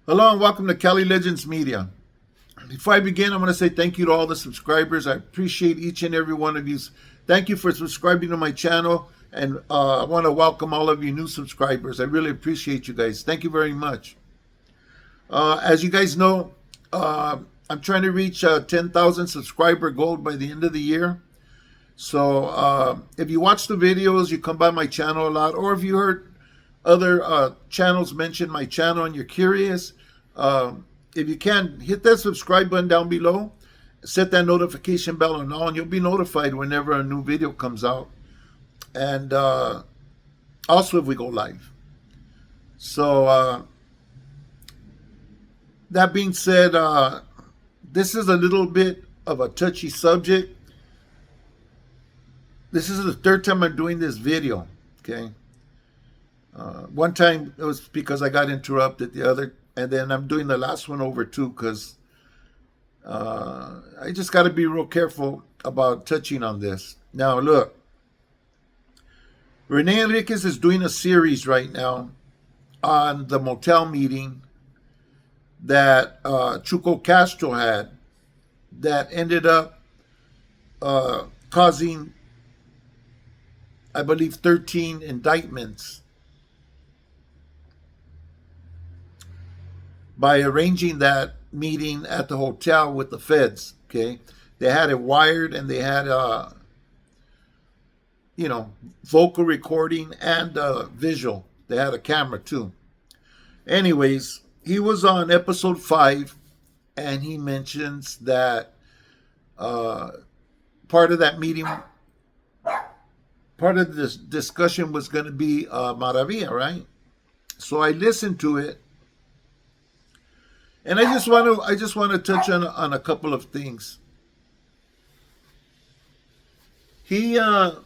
Hello and welcome to Cali Legends Media. Before I begin, I'm going to say thank you to all the subscribers. I appreciate each and every one of you. Thank you for subscribing to my channel, and I want to welcome all of you new subscribers. I really appreciate you guys. Thank you very much. As you guys know, I'm trying to reach 10,000 subscriber goal by the end of the year. So if you watch the videos, you come by my channel a lot, or if you heard other channels mention my channel and you're curious, if you can, hit that subscribe button down below, set that notification bell on all, and you'll be notified whenever a new video comes out, and also if we go live. So that being said, this is a little bit of a touchy subject. This is the third time I'm doing this video, okay? One time it was because I got interrupted, and then I'm doing the last one over too because I just got to be real careful about touching on this. Now, look, RENE ENRIQUEZ is doing a series right now on the MOTEL meeting that Chuco Castro had that ended up causing, I believe, 13 indictments by arranging that meeting at the hotel with the feds, okay? They had it wired, and they had, vocal recording and visual. They had a camera too. Anyways, he was on episode 5, and he mentions that part of that meeting, part of this discussion was going to be Maravilla, right? So I listened to it, and I just want to touch on a couple of things. This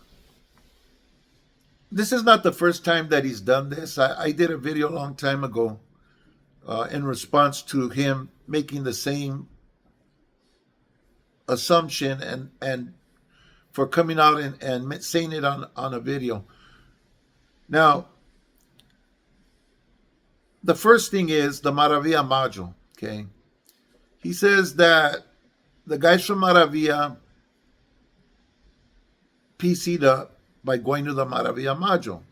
is not the first time that he's done this. I did a video a long time ago in response to him making the same assumption and for coming out and saying it on a video. Now, the first thing is the Maravilla module. Okay, he says that the guys from Maravilla PC'd up by going to the Maravilla module,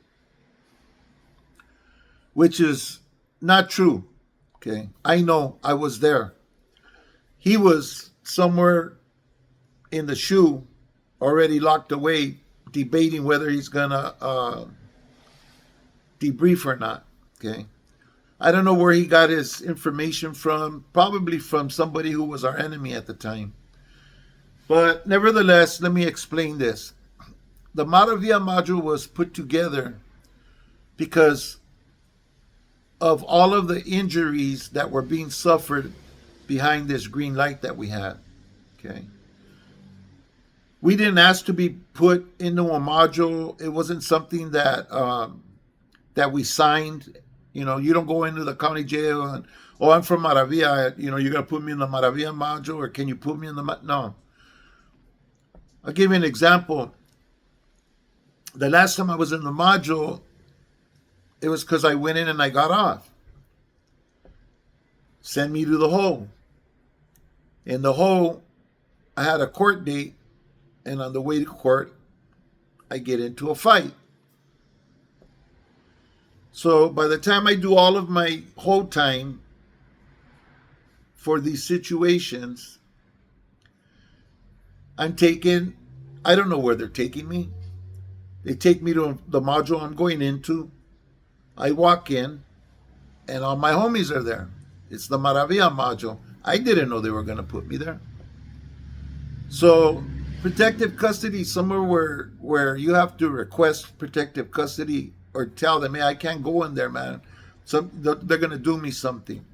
which is not true. Okay, I know, I was there. He was somewhere in the shoe, already locked away, debating whether he's gonna debrief or not. Okay. I don't know where he got his information from, probably from somebody who was our enemy at the time. But nevertheless, let me explain this. The Maravilla module was put together because of all of the injuries that were being suffered behind this green light that we had. Okay. We didn't ask to be put into a module. It wasn't something that that we signed. You know, you don't go into the county jail and, oh, I'm from Maravilla, you're going to put me in the Maravilla module, or can you put me in the... No. I'll give you an example. The last time I was in the module, it was because I went in and I got off. Send me to the hole. In the hole, I had a court date, and on the way to court, I get into a fight. So by the time I do all of my hold time for these situations, I'm taken, I don't know where they're taking me. They take me to the module I'm going into. I walk in, and all my homies are there. It's the Maravilla module. I didn't know they were going to put me there. So protective custody, somewhere where you have to request protective custody, or tell them, hey, I can't go in there, man. They're going to do me something,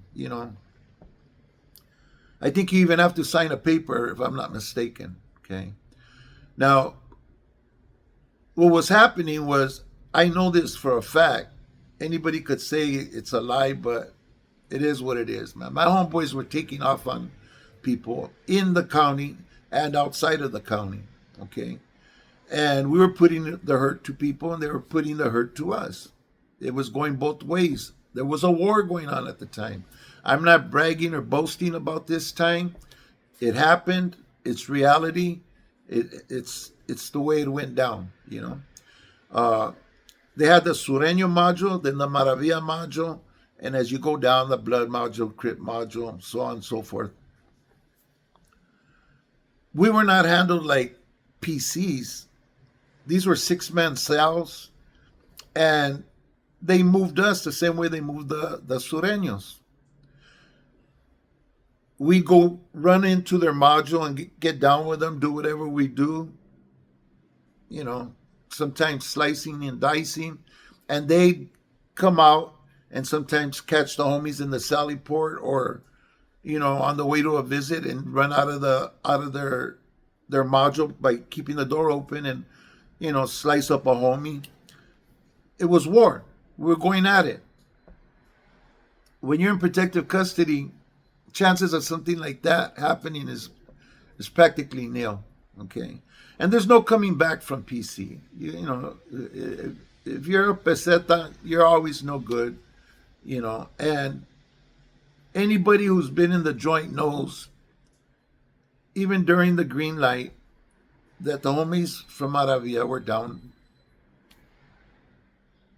I think you even have to sign a paper, if I'm not mistaken, okay? Now, what was happening was, I know this for a fact. Anybody could say it's a lie, but it is what it is, man. My homeboys were taking off on people in the county and outside of the county, okay? And we were putting the hurt to people, and they were putting the hurt to us. It was going both ways There was a war going on at the time. I'm not bragging or boasting about this time. It happened. It's reality. It's the way it went down. They had the Sureño module, then the Maravilla module, and as you go down, the blood module, crypt module, so on and so forth. We were not handled like PCs. These were 6-man cells, and they moved us the same way they moved the Sureños. We go run into their module and get down with them, do whatever we do, sometimes slicing and dicing, and they come out and sometimes catch the homies in the Sally Port or, on the way to a visit and run out of their module by keeping the door open and, slice up a homie. It was war. We were going at it. When you're in protective custody, chances of something like that happening is practically nil. Okay, and there's no coming back from PC. If you're a peseta, you're always no good. And anybody who's been in the joint knows, even during the green light, that the homies from Maravilla were down.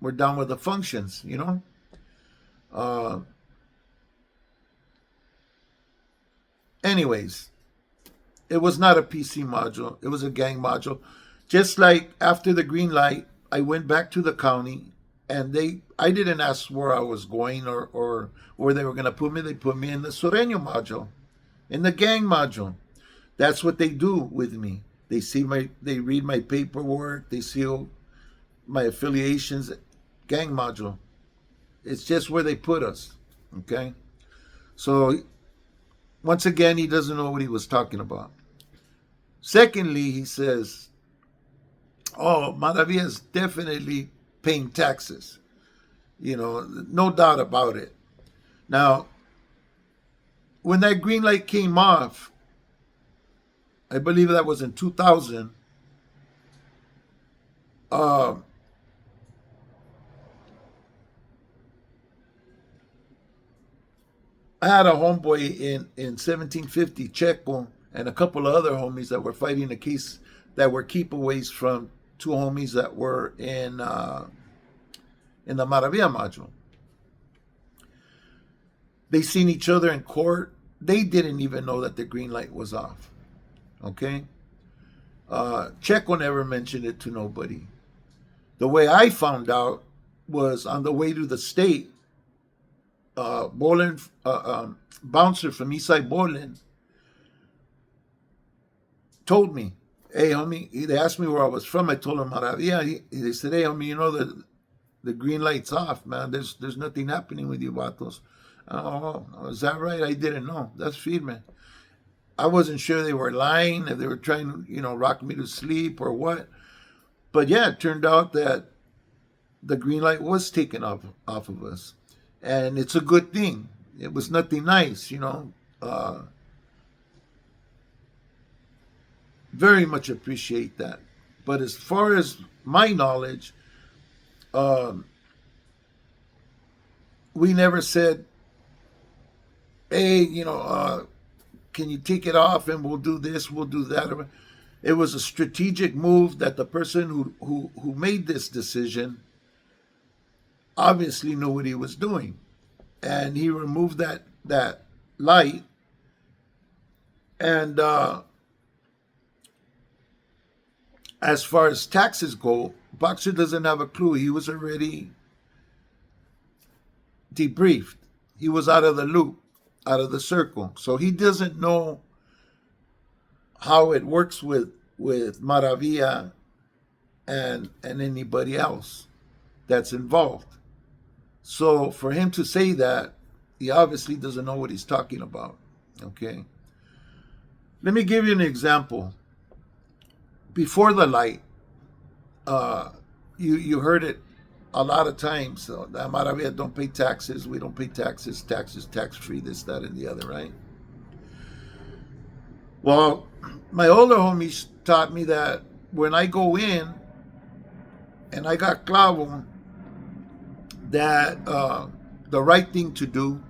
We're down with the functions. Anyways, it was not a PC module. It was a gang module. Just like after the green light, I went back to the county, and I didn't ask where I was going or where they were going to put me. They put me in the Sureño module, in the gang module. That's what they do with me. They read my paperwork. They see my affiliations. Gang module. It's just where they put us. Okay, so once again, he doesn't know what he was talking about. Secondly, he says, oh, Maravilla is definitely paying taxes. No doubt about it. Now, when that green light came off, I believe that was in 2000, I had a homeboy in 1750, Checo, and a couple of other homies that were fighting a case that were keepaways from two homies that were in the Maravilla module. They seen each other in court. They didn't even know that the green light was off. Okay? Checo never mentioned it to nobody. The way I found out was on the way to the state. Bolen, bouncer from Eastside Bolen told me, hey, homie, they asked me where I was from. I told them Maravilla. They said, hey, homie, the green light's off, man. There's nothing happening with you, vatos. Oh, is that right? I didn't know. That's firme. I wasn't sure they were lying, if they were trying to, rock me to sleep or what. But yeah, it turned out that the green light was taken off of us. And it's a good thing. It was nothing nice, very much appreciate that. But as far as my knowledge, we never said, hey, can you take it off and we'll do this, we'll do that. It was a strategic move that the person who made this decision obviously knew what he was doing, and he removed that light. And as far as taxes go, Boxer doesn't have a clue. He was already debriefed. He was out of the loop, out of the circle, so he doesn't know how it works with Maravilla and anybody else that's involved. So for him to say that, he obviously doesn't know what he's talking about. Okay. Let me give you an example. Before the light, you heard it a lot of times. So that Maravilla don't pay taxes. We don't pay taxes. Taxes, tax-free, this, that, and the other, right? Well, my older homies taught me that when I go in and I got clavo, that the right thing to do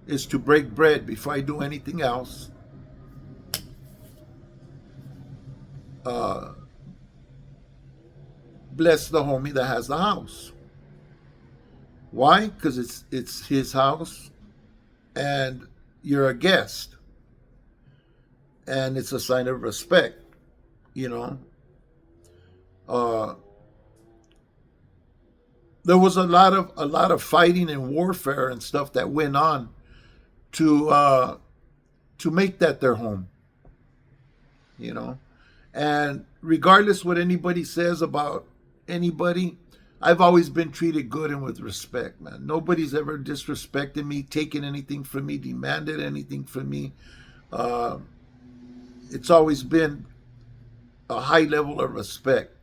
is to break bread before I do anything else. Uh, Bless the homie that has the house. Why? Because it's his house, and you're a guest, and it's a sign of respect. You know, uh, there was a lot of fighting and warfare and stuff that went on to make that their home. You know, and regardless what anybody says about anybody, I've always been treated good and with respect, man. Nobody's ever disrespected me, taken anything from me, demanded anything from me. Uh, it's always been a high level of respect,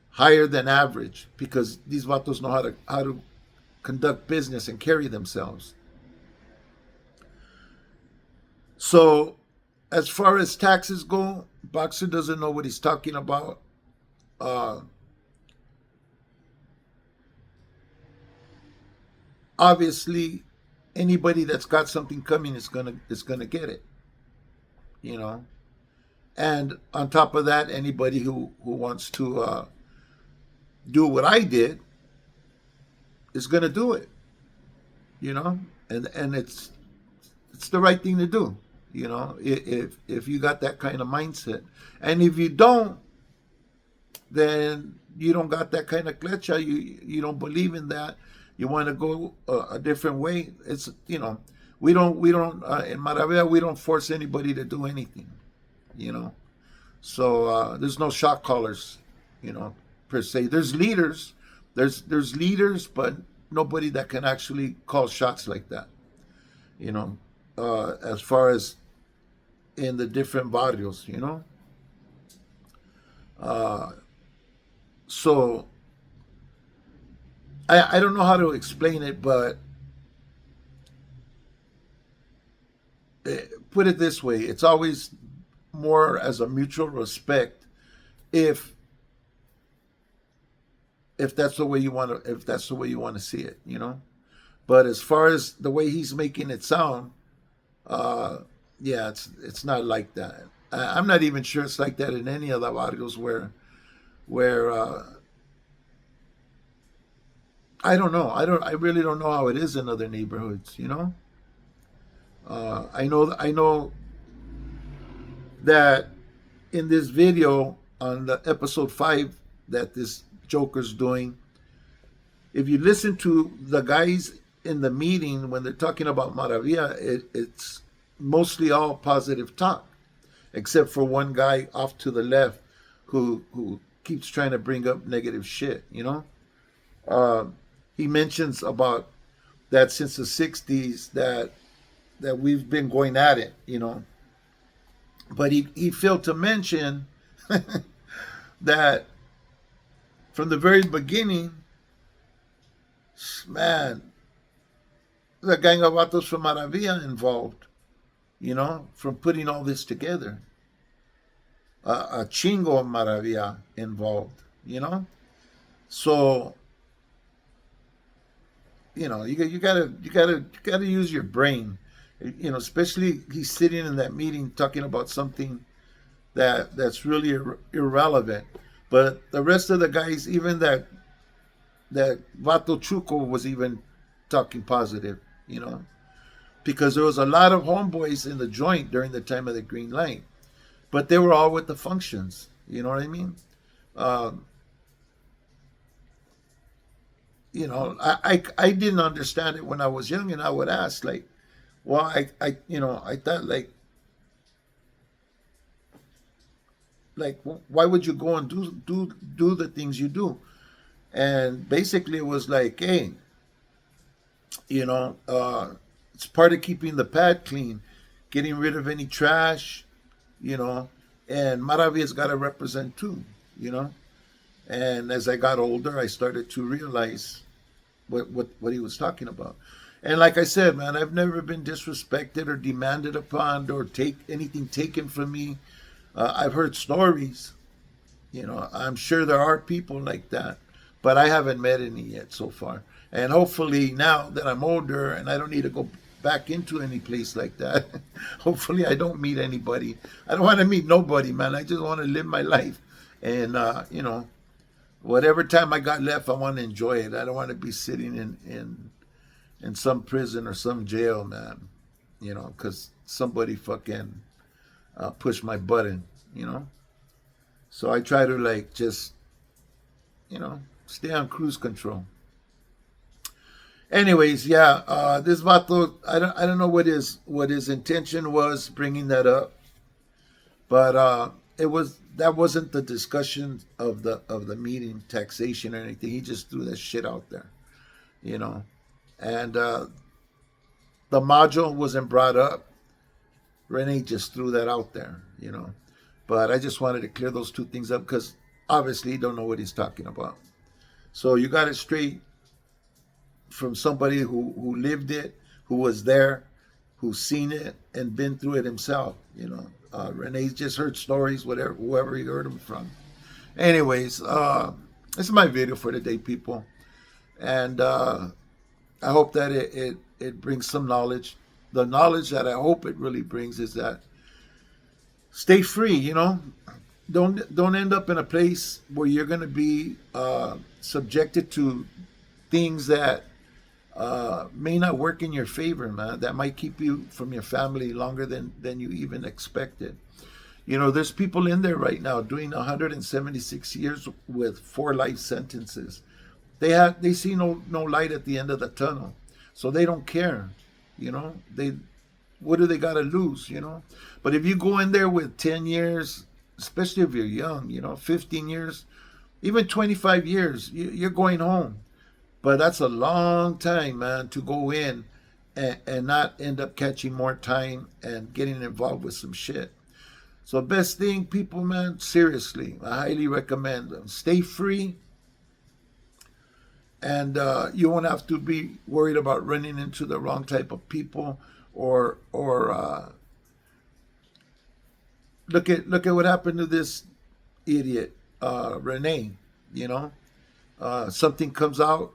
higher than average, because these vatos know how to conduct business and carry themselves. So, as far as taxes go, Boxer doesn't know what he's talking about. Uh, Obviously, anybody that's got something coming is gonna get it. You know, and on top of that, anybody who wants to do what I did is gonna do it. You know, and it's the right thing to do. You know, if you got that kind of mindset, and if you don't, then you don't got that kind of klecha. You don't believe in that. You want to go a different way. It's, you know, we don't in Maravilla, we don't force anybody to do anything. You know, so there's no shot callers. You know, per se. There's leaders. There's leaders, but nobody that can actually call shots like that. You know, as far as in the different barrios, you know. So I don't know how to explain it, but put it this way: it's always more as a mutual respect if that's the way you want to see it, you know. But as far as the way he's making it sound, yeah, it's not like that. I'm not even sure it's like that in any of the barrios where I don't know. I really don't know how it is in other neighborhoods. You know, I know that in this video on the episode 5 that this Joker's doing, if you listen to the guys in the meeting when they're talking about Maravilla, it's mostly all positive talk, except for one guy off to the left who keeps trying to bring up negative shit. You know, he mentions about that since the '60s that we've been going at it. You know, but he failed to mention that from the very beginning, man, the gang of vatos from Maravilla involved, you know, from putting all this together. A chingo of Maravilla involved, you know. So, you know, you gotta use your brain, you know. Especially he's sitting in that meeting talking about something that's really irrelevant. But the rest of the guys, even that Vato Chuco was even talking positive, you know, because there was a lot of homeboys in the joint during the time of the green light, but they were all with the functions. You know what I mean? You know, I didn't understand it when I was young, and I would ask like, well, I you know, I thought like why would you go and do the things you do? And basically it was like, hey, you know, it's part of keeping the pad clean, getting rid of any trash, you know, and Maravilla's got to represent too, you know. And as I got older, I started to realize what he was talking about. And like I said, man, I've never been disrespected or demanded upon or take anything taken from me. I've heard stories, you know. I'm sure there are people like that, but I haven't met any yet so far. And hopefully now that I'm older and I don't need to go back into any place like that, hopefully I don't meet anybody. I don't want to meet nobody, man. I just want to live my life. And, whatever time I got left, I want to enjoy it. I don't want to be sitting in some prison or some jail, man, because somebody fucking pushed my button. So I try to just, stay on cruise control. Anyways, yeah, this vato, I don't know what his intention was bringing that up, but that wasn't the discussion of the meeting, taxation or anything. He just threw that shit out there, and the module wasn't brought up. Rene just threw that out there, But I just wanted to clear those two things up because obviously you don't know what he's talking about. So you got it straight from somebody who lived it, who was there, who's seen it and been through it himself. Rene's just heard stories, whoever he heard them from. Anyways, this is my video for today, people, and I hope that it brings some knowledge. The knowledge that I hope it really brings is that stay free. Don't end up in a place where you're going to be subjected to things that may not work in your favor, man. That might keep you from your family longer than you even expected. There's people in there right now doing 176 years with 4 life sentences. They see no light at the end of the tunnel, so they don't care. What do they got to lose? But if you go in there with 10 years, especially if you're young, 15 years, even 25 years, you're going home. But that's a long time, man, to go in and not end up catching more time and getting involved with some shit. So best thing, people, man, seriously, I highly recommend them. Stay free. And you won't have to be worried about running into the wrong type of people or look at what happened to this idiot, Rene. Something comes out.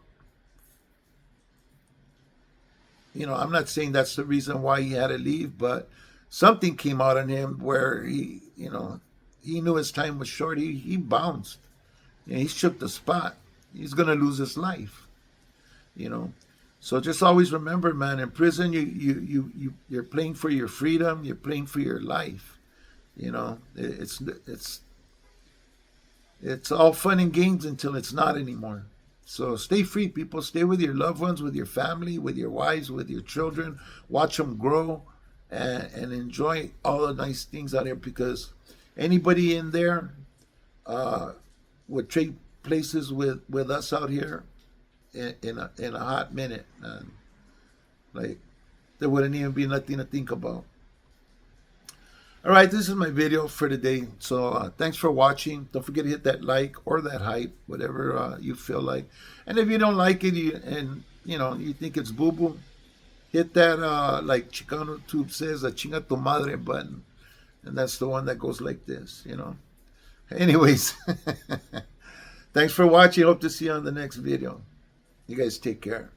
I'm not saying that's the reason why he had to leave, but something came out on him where he knew his time was short. He bounced. He shook the spot. He's gonna lose his life. So just always remember, man. In prison, you're playing for your freedom. You're playing for your life. It's all fun and games until it's not anymore. So stay free, people. Stay with your loved ones, with your family, with your wives, with your children. Watch them grow and enjoy all the nice things out there, because anybody in there would trade places with us out here in a hot minute, man. There wouldn't even be nothing to think about. All right, this is my video for today. So thanks for watching. Don't forget to hit that like or that hype, whatever you feel like. And if you don't like it and you think it's boo-boo, hit that, like Chicano Tube says, a chinga tu madre button. And that's the one that goes like this, Anyways, thanks for watching. Hope to see you on the next video. You guys take care.